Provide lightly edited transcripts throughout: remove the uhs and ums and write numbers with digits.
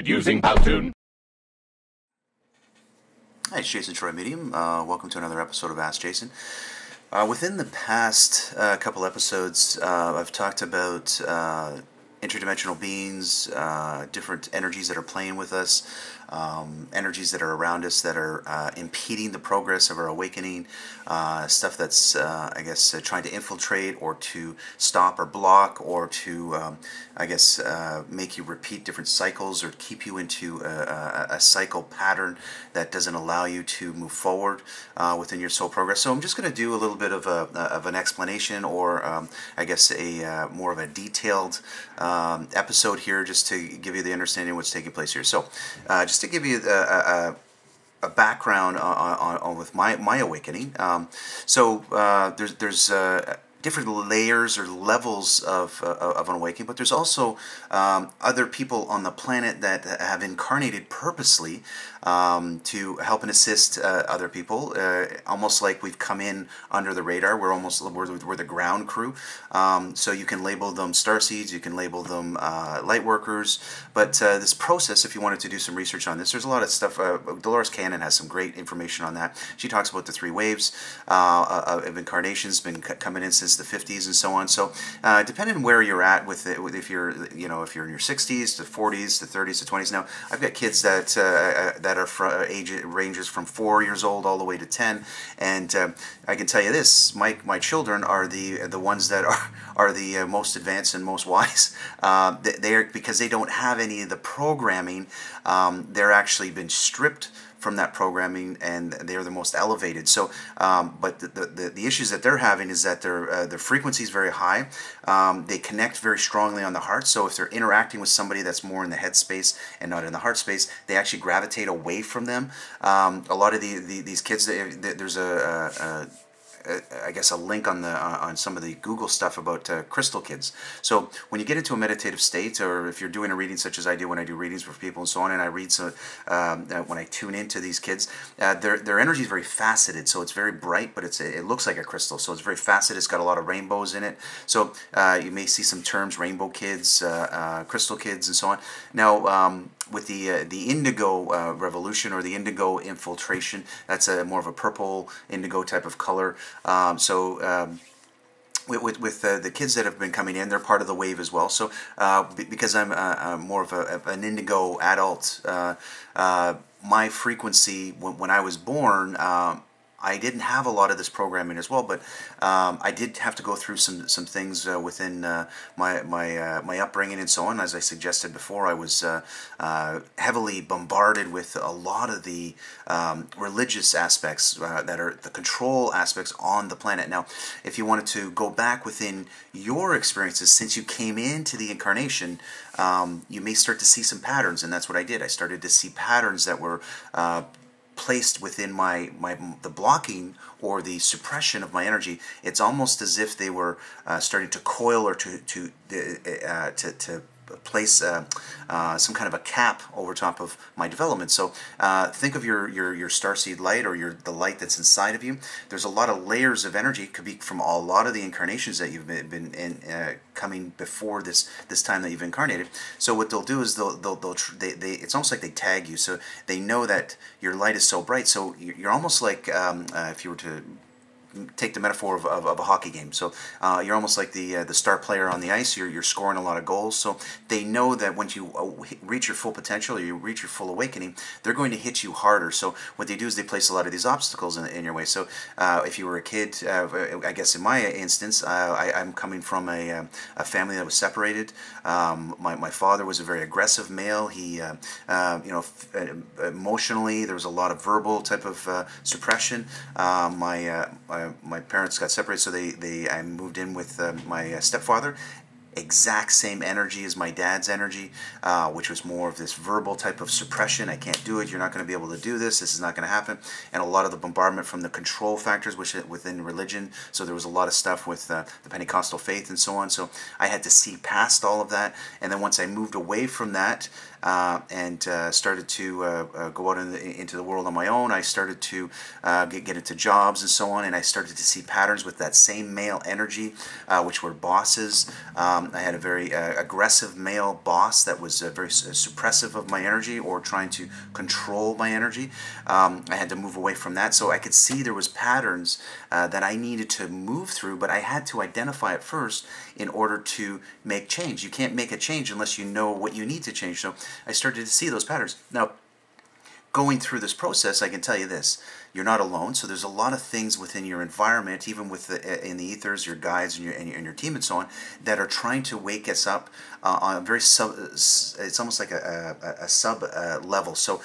created using Powtoon. Hi, it's Jason Troy Medium. Welcome to another episode of Ask Jason. Within the past couple episodes, I've talked about interdimensional beings, different energies that are playing with us, energies that are around us that are impeding the progress of our awakening, stuff that's, I guess, trying to infiltrate or to stop or block or to, I guess, make you repeat different cycles or keep you into a cycle pattern that doesn't allow you to move forward within your soul progress. So I'm just going to do a little bit of an explanation, or I guess a more of a detailed episode here, just to give you the understanding of what's taking place here. So just to give you a background on with my awakening. There's different layers or levels of an awakening, but there's also other people on the planet that have incarnated purposely to help and assist other people, almost like we've come in under the radar. We're the ground crew. So you can label them starseeds, you can label them light workers, but this process, if you wanted to do some research on this, there's a lot of stuff. Dolores Cannon has some great information on that. She talks about the 3 waves of incarnations, been coming in since the 50s and so on. So depending on where you're at with it, if you're in your 60s to 40s to 30s to 20s. Now I've got kids that are age ranges from 4 years old all the way to 10, and I can tell you this: my children are the ones that are the most advanced and most wise. They're, because they don't have any of the programming. They're actually been stripped from that programming, and they're the most elevated. So, but the issues that they're having is that their frequency is very high. They connect very strongly on the heart. So if they're interacting with somebody that's more in the head space and not in the heart space, they actually gravitate away from them. A lot of these kids, there's I guess a link on some of the Google stuff about crystal kids. So when you get into a meditative state, or if you're doing a reading such as I do when I do readings for people and so on, and I read when I tune into these kids, their energy is very faceted. So it's very bright, but it looks like a crystal. So it's very faceted. It's got a lot of rainbows in it. So you may see some terms: rainbow kids, crystal kids, and so on. Now with the indigo revolution, or the indigo infiltration, that's more of a purple indigo type of color. With the kids that have been coming in, they're part of the wave as well. So because I'm more of an indigo adult, my frequency when I was born, I didn't have a lot of this programming as well, but I did have to go through some things within my upbringing and so on. As I suggested before, I was heavily bombarded with a lot of the religious aspects that are the control aspects on the planet. Now, if you wanted to go back within your experiences since you came into the incarnation, you may start to see some patterns, and that's what I did. I started to see patterns that were placed within the blocking or the suppression of my energy. It's almost as if they were starting to coil or to place some kind of a cap over top of my development. So think of your starseed light, or the light that's inside of you. There's a lot of layers of energy. It could be from a lot of the incarnations that you've been in, coming before this time that you've incarnated. So what they'll do is it's almost like they tag you. So they know that your light is so bright. So you're almost like if you were to take the metaphor of a hockey game. So you're almost like the star player on the ice. You're scoring a lot of goals. So they know that once you reach your full potential, or you reach your full awakening, they're going to hit you harder. So what they do is they place a lot of these obstacles in your way. So if you were a kid, I guess in my instance, I'm coming from a family that was separated. My father was a very aggressive male. He, emotionally, there was a lot of verbal type of suppression. My parents got separated, so I moved in with my stepfather. Exact same energy as my dad's energy, which was more of this verbal type of suppression. I can't do it. You're not going to be able to do this. This is not going to happen. And a lot of the bombardment from the control factors within religion. So there was a lot of stuff with the Pentecostal faith and so on. So I had to see past all of that. And then once I moved away from that, and started to go out into the world on my own. I started to get into jobs and so on, and I started to see patterns with that same male energy, which were bosses. I had a very aggressive male boss that was very suppressive of my energy or trying to control my energy. I had to move away from that, so I could see there was patterns that I needed to move through, but I had to identify it first in order to make change. You can't make a change unless you know what you need to change. So I started to see those patterns. Now, going through this process, I can tell you this: you're not alone. So there's a lot of things within your environment, even with in the ethers, your guides and your team and so on, that are trying to wake us up on a very it's almost like a sub level. So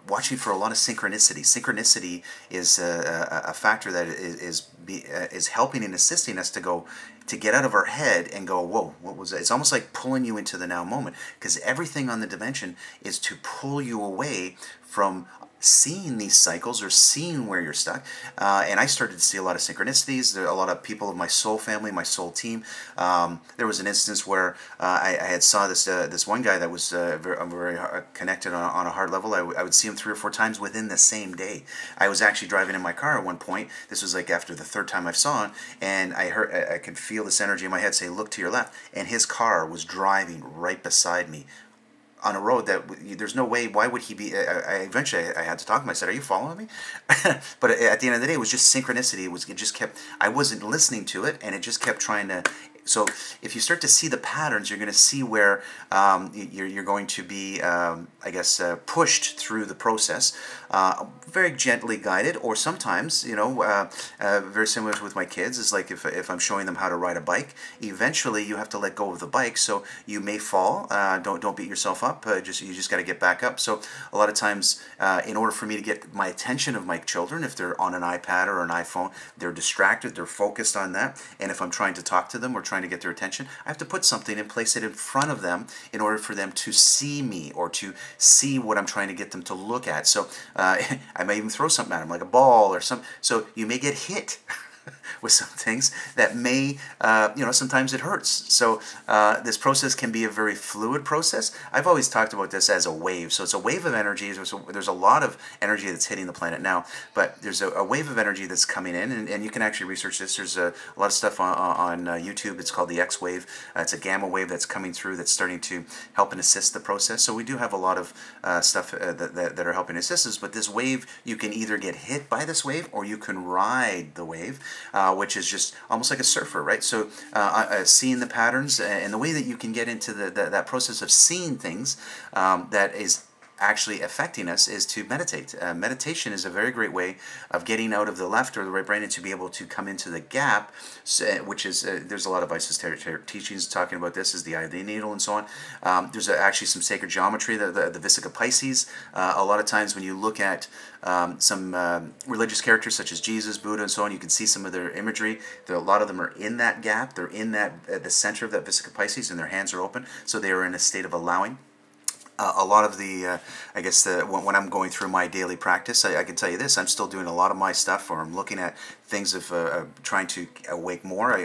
watching for a lot of synchronicity. Synchronicity is a factor that is helping and assisting us to get out of our head and go, whoa, what was that? It's almost like pulling you into the now moment, because everything on the dimension is to pull you away from seeing these cycles or seeing where you're stuck. And I started to see a lot of synchronicities. There are a lot of people of my soul family, my soul team. There was an instance where I had saw this one guy that was very connected on a heart level. I would see him 3 or 4 times within the same day. I was actually driving in my car at one point. This was like after the 3rd time I saw him, and I could feel this energy in my head say, look to your left. And his car was driving right beside me on a road that there's no way. Why would he be? Eventually I had to talk to him. I said, "Are you following me?" But at the end of the day, it was just synchronicity. It just kept. I wasn't listening to it, and it just kept trying to. So if you start to see the patterns, you're going to see where you're going to be, I guess, pushed through the process, very gently guided, or sometimes, very similar to with my kids, is like if I'm showing them how to ride a bike, eventually you have to let go of the bike, so you may fall. Don't beat yourself up. You just got to get back up. So a lot of times, in order for me to get my attention of my children, if they're on an iPad or an iPhone, they're distracted, they're focused on that, and if I'm trying to talk to them or trying to get their attention, I have to put something and place it in front of them in order for them to see me or to see what I'm trying to get them to look at. So I may even throw something at them, like a ball or something. So you may get hit with some things that may, sometimes it hurts. So this process can be a very fluid process. I've always talked about this as a wave. So it's a wave of energy. There's a lot of energy that's hitting the planet now, but there's a wave of energy that's coming in, and you can actually research this. There's a lot of stuff on YouTube. It's called the X wave. It's a gamma wave that's coming through that's starting to help and assist the process. So we do have a lot of stuff that are helping assist us, but this wave, you can either get hit by this wave or you can ride the wave, which is just almost like a surfer, right? So seeing the patterns and the way that you can get into that process of seeing things that is actually affecting us is to meditate. Meditation is a very great way of getting out of the left or the right brain and to be able to come into the gap, which is, there's a lot of esoteric teachings talking about this, is the eye of the needle and so on. There's actually some sacred geometry, the Vesica Pisces. A lot of times when you look at some religious characters such as Jesus, Buddha, and so on, you can see some of their imagery. A lot of them are in that gap. They're in the center of that Vesica Pisces, and their hands are open, so they are in a state of allowing. A lot of the, I guess, when I'm going through my daily practice, I can tell you this: I'm still doing a lot of my stuff, or I'm looking at things of trying to awake more.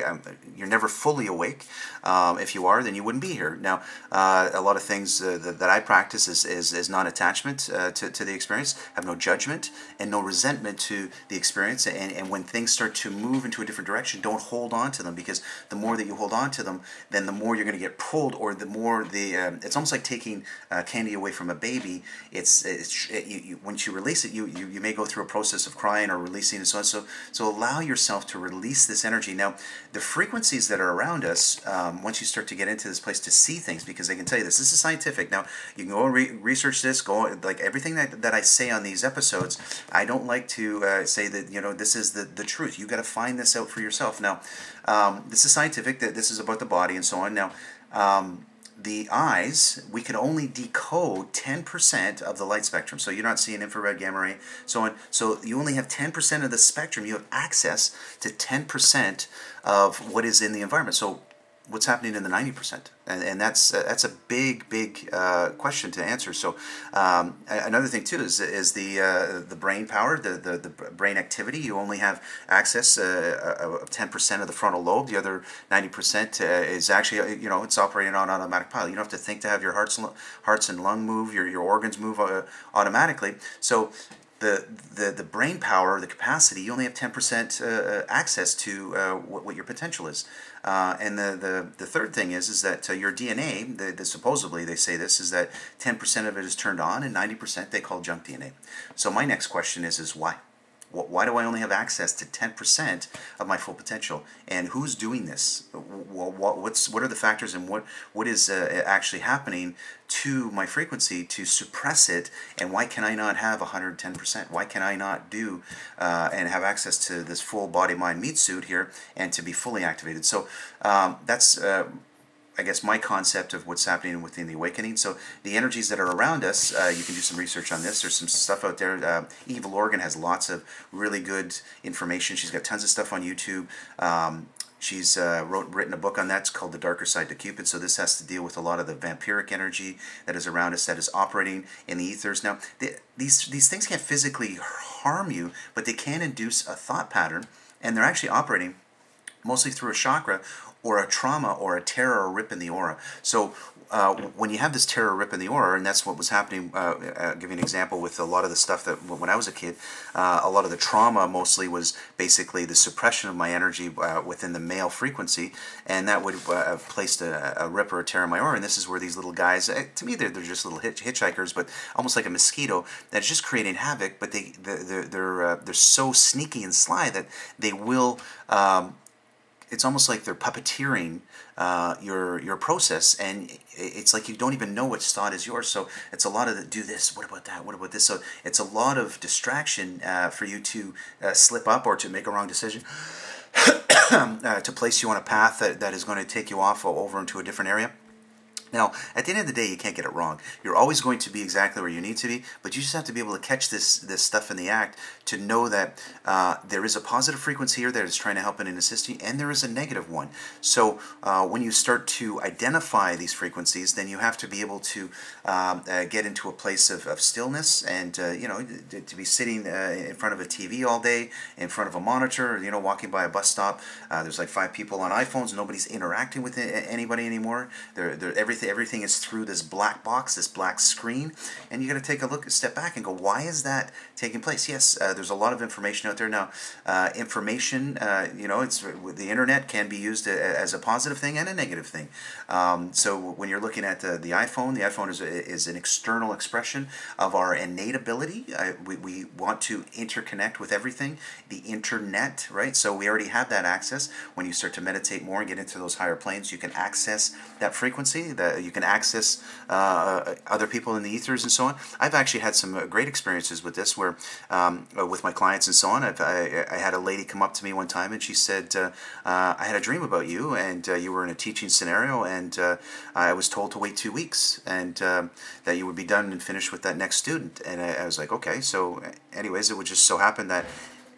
You're never fully awake. If you are, then you wouldn't be here. Now, a lot of things that I practice is non-attachment to the experience, have no judgment and no resentment to the experience. And when things start to move into a different direction, don't hold on to them, because the more that you hold on to them, then the more you're going to get pulled, or the more it's almost like taking candy away from a baby. Once you release it, you may go through a process of crying or releasing and so on. So allow yourself to release this energy. Now, the frequencies that are around us, once you start to get into this place to see things, because I can tell you this is scientific. Now, you can go and research this, like everything that I say on these episodes, I don't like to say that, this is the truth. You got to find this out for yourself. Now, this is scientific, that this is about the body and so on. Now, the eyes, we can only decode 10% of the light spectrum. So you're not seeing infrared, gamma ray, so on. So you only have 10% of the spectrum. You have access to 10% of what is in the environment. So what's happening in the 90%? And that's a big question to answer. So another thing too is the brain power, the brain activity. You only have access of 10% of the frontal lobe. The other 90% is actually, it's operating on automatic pilot. You don't have to think to have your hearts and lung move, your organs move automatically. So the brain power, the capacity, you only have 10% access to what your potential is. And the third thing is that your DNA, supposedly they say this, is that 10% of it is turned on and 90% they call junk DNA. So my next question is why? Why do I only have access to 10% of my full potential? And who's doing this? What are the factors, and what is actually happening to my frequency to suppress it? And why can I not have 110%? Why can I not do and have access to this full body, mind, meat suit here and to be fully activated? So that's I guess my concept of what's happening within the awakening. So the energies that are around us, you can do some research on this. There's some stuff out there. Evil Organ has lots of really good information. She's got tons of stuff on YouTube. She's written a book on that. It's called The Darker Side to Cupid. So this has to deal with a lot of the vampiric energy that is around us, that is operating in the ethers. Now, these things can't physically harm you, but they can induce a thought pattern, and they're actually operating mostly through a chakra or a trauma or a tear or a rip in the aura. So when you have this tear or rip in the aura, and that's what was happening, give you an example with a lot of the stuff that when I was a kid, a lot of the trauma mostly was basically the suppression of my energy within the male frequency, and that would have placed a rip or a tear in my aura. And this is where these little guys, to me they're just little hitchhikers, but almost like a mosquito that's just creating havoc, but they're so sneaky and sly that they will it's almost like they're puppeteering your process, and it's like you don't even know which thought is yours. So it's a lot of do this, what about that, what about this? So it's a lot of distraction for you to slip up or to make a wrong decision, to place you on a path that is going to take you off over into a different area. Now, at the end of the day, you can't get it wrong. You're always going to be exactly where you need to be, but you just have to be able to catch this stuff in the act to know that there is a positive frequency here that is trying to help and assist you, and there is a negative one. So when you start to identify these frequencies, then you have to be able to get into a place of stillness, and to be sitting in front of a TV all day, in front of a monitor, walking by a bus stop. There's like 5 people on iPhones. Nobody's interacting with anybody anymore. Everything is through this black box, this black screen, and you got to take a step back and go, why is that taking place? Yes, there's a lot of information out there now. Information, the internet can be used as a positive thing and a negative thing. So when you're looking at the iPhone is an external expression of our innate ability. We want to interconnect with everything, the internet, right? So we already have that access. When you start to meditate more and get into those higher planes, you can access that frequency. You can access other people in the ethers and so on. I've actually had some great experiences with this, where with my clients and so on. I had a lady come up to me one time and she said, I had a dream about you, and you were in a teaching scenario, and I was told to wait 2 weeks, and that you would be done and finished with that next student. And I was like, okay. So anyways, it would just so happen that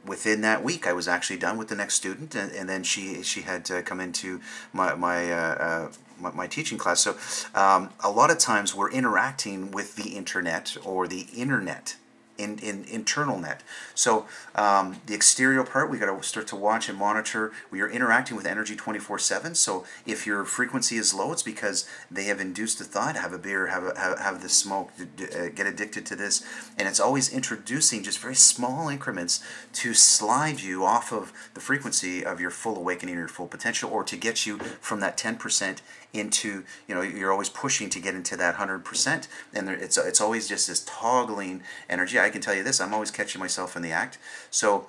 within that week I was actually done with the next student, and then she had to come into my teaching class. So a lot of times we're interacting with the internet or the internet, internal net. So the exterior part, we got to start to watch and monitor. We are interacting with energy 24/7. So if your frequency is low, it's because they have induced a thought. Have a beer, have this smoke, get addicted to this, and it's always introducing just very small increments to slide you off of the frequency of your full awakening or your full potential, or to get you from that 10% into, you're always pushing to get into that 100%, and it's always just this toggling energy. I can tell you this, I'm always catching myself in the act. So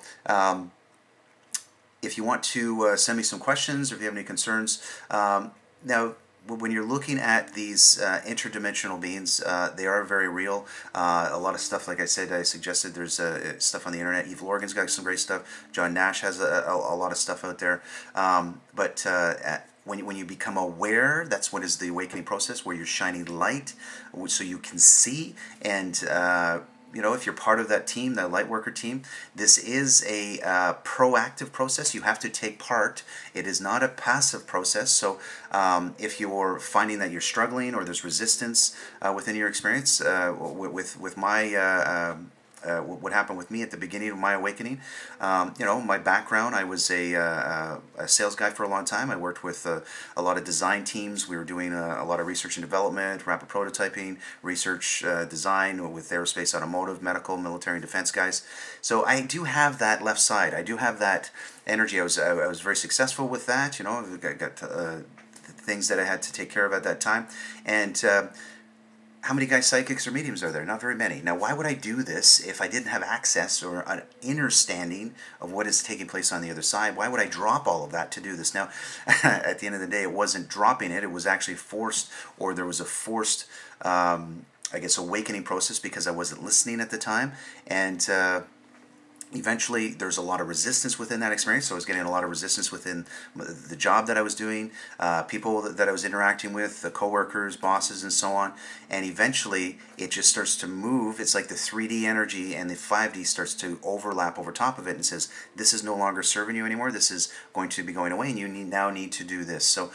if you want to send me some questions, or if you have any concerns, now when you're looking at these interdimensional beings, they are very real. A lot of stuff, like I said, I suggested, there's stuff on the internet. Evil Organ's got some great stuff. John Nash has a lot of stuff out there. But when you become aware, that's what is the awakening process, where you're shining light so you can see, and if you're part of that team, that Lightworker team, this is a proactive process. You have to take part. It is not a passive process. So if you're finding that you're struggling or there's resistance within your experience with my what happened with me at the beginning of my awakening. My background, I was a sales guy for a long time. I worked with a lot of design teams. We were doing a lot of research and development, rapid prototyping, research design with aerospace, automotive, medical, military, and defense guys. So I do have that left side. I do have that energy. I was very successful with that. I got things that I had to take care of at that time. And how many guys psychics or mediums are there? Not very many. Now, why would I do this if I didn't have access or an understanding of what is taking place on the other side? Why would I drop all of that to do this? Now, at the end of the day, it wasn't dropping it. It was actually forced, or there was a forced, awakening process because I wasn't listening at the time. And eventually, there's a lot of resistance within that experience. So I was getting a lot of resistance within the job that I was doing, people that I was interacting with, the coworkers, bosses, and so on. And eventually, it just starts to move. It's like the 3D energy and the 5D starts to overlap over top of it and says, this is no longer serving you anymore. This is going to be going away, and you now need to do this. So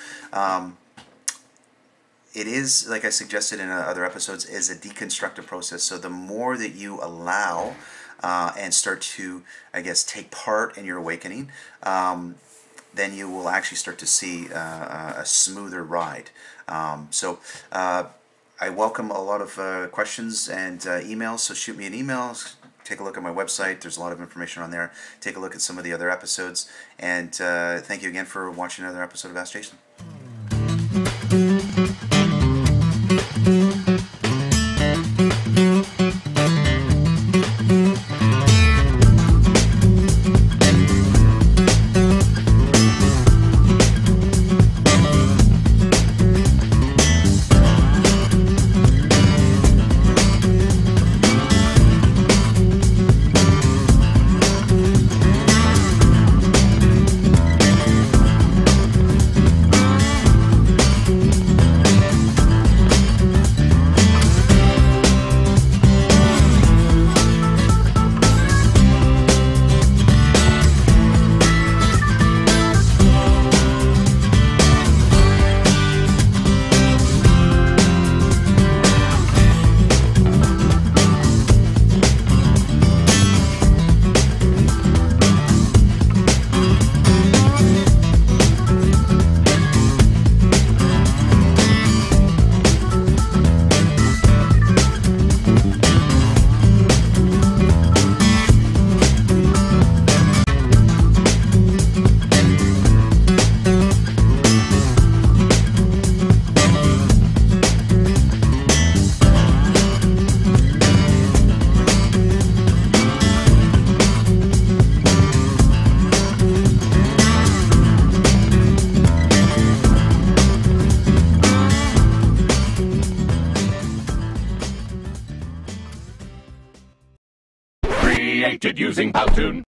it is, like I suggested in other episodes, is a deconstructive process. So the more that you allow and start to, take part in your awakening, then you will actually start to see a smoother ride. I welcome a lot of questions and emails, so shoot me an email. Take a look at my website. There's a lot of information on there. Take a look at some of the other episodes. And thank you again for watching another episode of Ask Jason. Created using Powtoon.